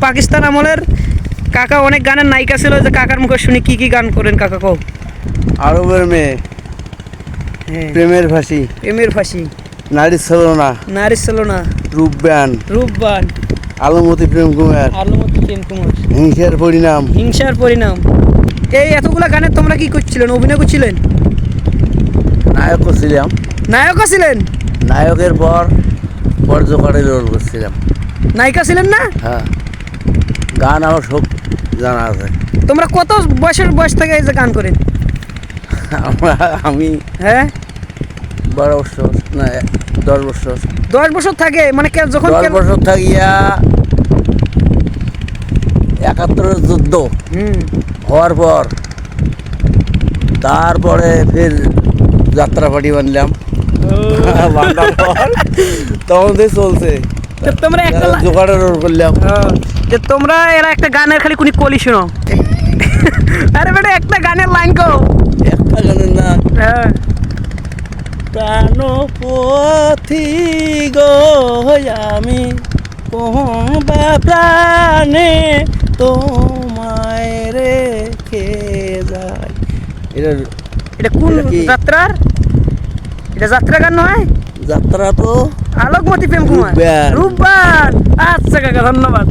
পাকিস্তান আমলের কাকা অনেক গানের নায়িকা ছিল, যে কাকার মুখে শুনি কি কি গান করেন কাকা কও। আরবের মেয়ে, হ্যাঁ, প্রেমের ফাঁসি, প্রেমের ফাঁসি, নারী ছলনা, নারী ছিল না, রূপবান, রূপবান, আলমতি প্রেম কুমার, আলমতি প্রেম কুমার, হিংসার পরিণাম। হিংসার পরিণাম। এই এতগুলা গানে তোমরা কি করছিলেন, অভিনয় করছিলেন? নায়কও ছিলাম, নায়কও ছিলেন? নায়কের পর পর্যকারে রোল করছিলাম। নায়িকা ছিলেন না? হ্যাঁ, গান আমার সব জানা আছে। তোমরা কত বয়স থেকে এই যে গান করেন? আমি হ্যাঁ, 12 বছর না 10 বছর। 10 বছর থাকে মানে যখন 10 বছর থাকিয়া 71 যুদ্ধ হওয়ার পর তারপরে ফের যাত্রা পার্টি বানলাম। বানার পর তখন থেকে চলছে, তোমরা একটা জোগাড়ের রোল করলাম। যে তোমরা এরা একটা গানের খালি কোনি কলি শোনো। আরে বেটা একটা গানের লাইন কও। একটা গানের না, হ্যাঁ, প্রাণপথি গো আমি কহবা প্রাণে তোমায় রেখে যাই। এটা এটা কোন এটা কি? যাত্রার? এটা যাত্রা গান নয়? যাত্রা তো আলোকমতি প্রেম কুমার, রূপবান। রূপবান। আচ্ছা কাকা, ধন্যবাদ।